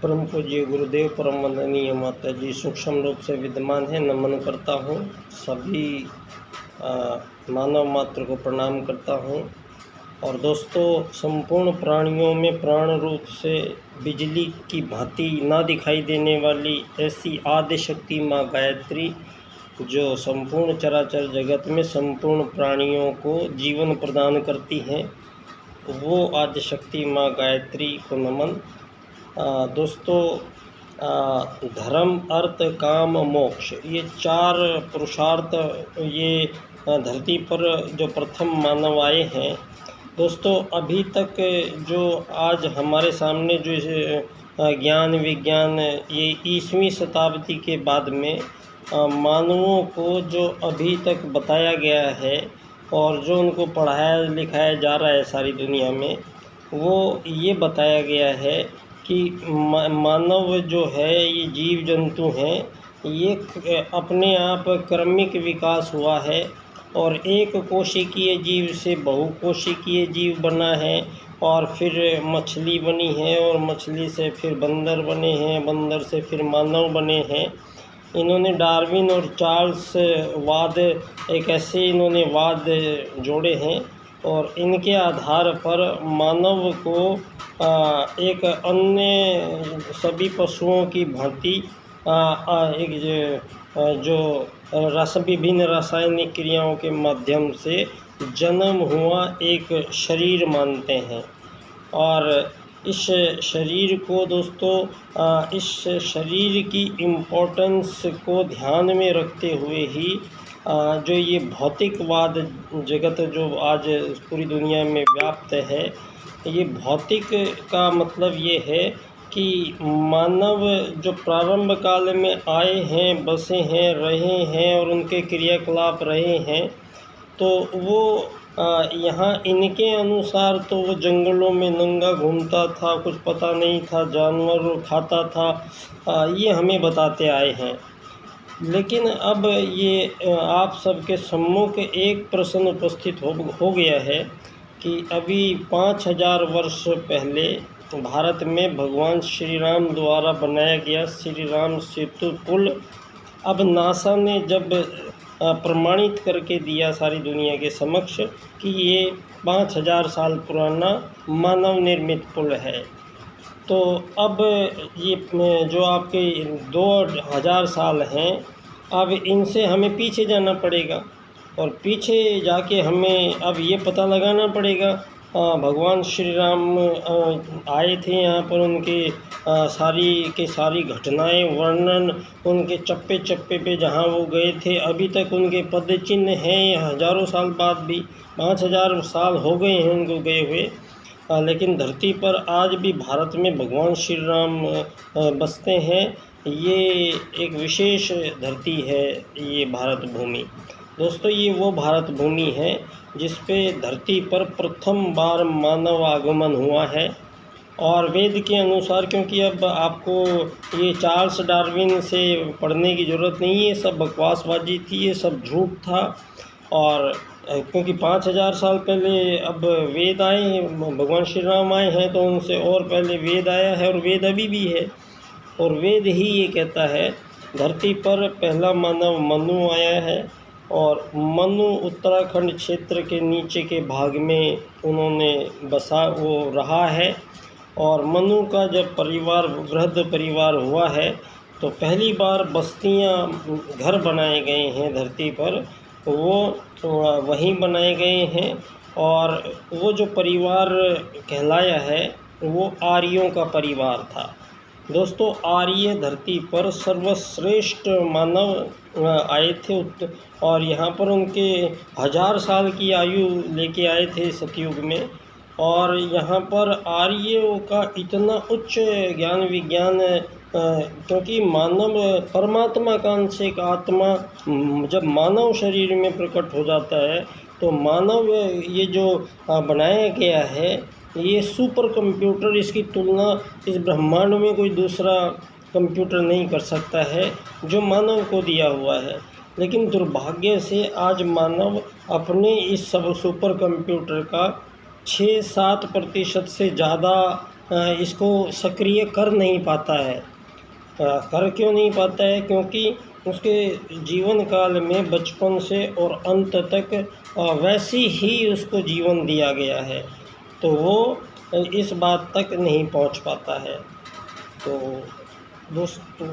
परम पूज्य गुरुदेव परम वंदनीय माता जी सूक्ष्म रूप से विद्यमान है। नमन करता हूँ, सभी मानव मात्र को प्रणाम करता हूँ। और दोस्तों, संपूर्ण प्राणियों में प्राण रूप से बिजली की भांति ना दिखाई देने वाली ऐसी आदि शक्ति माँ गायत्री, जो संपूर्ण चराचर जगत में संपूर्ण प्राणियों को जीवन प्रदान करती हैं, वो आदि शक्ति माँ गायत्री को नमन। दोस्तों, धर्म अर्थ काम मोक्ष, ये चार पुरुषार्थ ये धरती पर जो प्रथम मानव आए हैं। दोस्तों, अभी तक जो आज हमारे सामने जो ज्ञान विज्ञान ये 20वीं शताब्दी के बाद में मानवों को जो अभी तक बताया गया है और जो उनको पढ़ाया लिखाया जा रहा है सारी दुनिया में, वो ये बताया गया है कि मानव जो है ये जीव जंतु हैं, ये अपने आप क्रमिक विकास हुआ है और एक कोशिकीय जीव से बहुकोशिकीय जीव बना है और फिर मछली बनी है और मछली से फिर बंदर बने हैं, बंदर से फिर मानव बने हैं। इन्होंने डार्विन और चार्ल्स वाद एक ऐसे इन्होंने वाद जोड़े हैं और इनके आधार पर मानव को एक अन्य सभी पशुओं की भांति एक जो विभिन्न रासायनिक क्रियाओं के माध्यम से जन्म हुआ एक शरीर मानते हैं। और इस शरीर को दोस्तों, इस शरीर की इम्पोर्टेंस को ध्यान में रखते हुए ही जो ये भौतिकवाद जगत जो आज पूरी दुनिया में व्याप्त है, ये भौतिक का मतलब ये है कि मानव जो प्रारंभ काल में आए हैं, बसे हैं, रहे हैं और उनके क्रियाकलाप रहे हैं, तो वो यहाँ इनके अनुसार तो वो जंगलों में नंगा घूमता था, कुछ पता नहीं था, जानवर खाता था, ये हमें बताते आए हैं। लेकिन अब ये आप सबके सम्मुख एक प्रश्न उपस्थित हो गया है कि अभी 5000 वर्ष पहले भारत में भगवान श्री राम द्वारा बनाया गया श्री राम सेतु पुल, अब नासा ने जब प्रमाणित करके दिया सारी दुनिया के समक्ष कि ये 5000 साल पुराना मानव निर्मित पुल है, तो अब ये जो आपके 2000 साल हैं, अब इनसे हमें पीछे जाना पड़ेगा और पीछे जाके हमें अब ये पता लगाना पड़ेगा भगवान श्री राम आए थे यहाँ पर, उनके सारी घटनाएं वर्णन, उनके चप्पे चप्पे पे जहाँ वो गए थे अभी तक उनके पद चिन्ह हैं। हज़ारों साल बाद भी 5000 साल हो गए हैं उनको गए हुए, लेकिन धरती पर आज भी भारत में भगवान श्री राम बसते हैं। ये एक विशेष धरती है ये भारत भूमि। दोस्तों, ये वो भारत भूमि है जिस पे धरती पर प्रथम बार मानव आगमन हुआ है। और वेद के अनुसार, क्योंकि अब आपको ये चार्ल्स डार्विन से पढ़ने की ज़रूरत नहीं है, सब बकवासबाजी थी, ये सब झूठ था। और क्योंकि 5000 साल पहले अब वेद आए हैं, भगवान श्री राम आए हैं, तो उनसे और पहले वेद आया है और वेद अभी भी है। और वेद ही ये कहता है धरती पर पहला मानव मनु आया है और मनु उत्तराखंड क्षेत्र के नीचे के भाग में उन्होंने वो रहा है। और मनु का जब परिवार वृहद परिवार हुआ है, तो पहली बार बस्तियां घर बनाए गए हैं धरती पर, वो वहीं बनाए गए हैं। और वो जो परिवार कहलाया है वो आर्यों का परिवार था। दोस्तों, आर्य धरती पर सर्वश्रेष्ठ मानव आए थे और यहाँ पर उनके 1000 साल की आयु लेके आए थे सतयुग में। और यहाँ पर आर्यों का इतना उच्च ज्ञान विज्ञान, क्योंकि मानव परमात्मा का अंश एक आत्मा जब मानव शरीर में प्रकट हो जाता है, तो मानव ये जो बनाया गया है ये सुपर कंप्यूटर, इसकी तुलना इस ब्रह्मांड में कोई दूसरा कंप्यूटर नहीं कर सकता है जो मानव को दिया हुआ है। लेकिन दुर्भाग्य से आज मानव अपने इस सब सुपर कंप्यूटर का 6-7% से ज़्यादा इसको सक्रिय कर नहीं पाता है। कर क्यों नहीं पाता है? क्योंकि उसके जीवन काल में बचपन से और अंत तक वैसी ही उसको जीवन दिया गया है, तो वो इस बात तक नहीं पहुंच पाता है। तो दोस्तों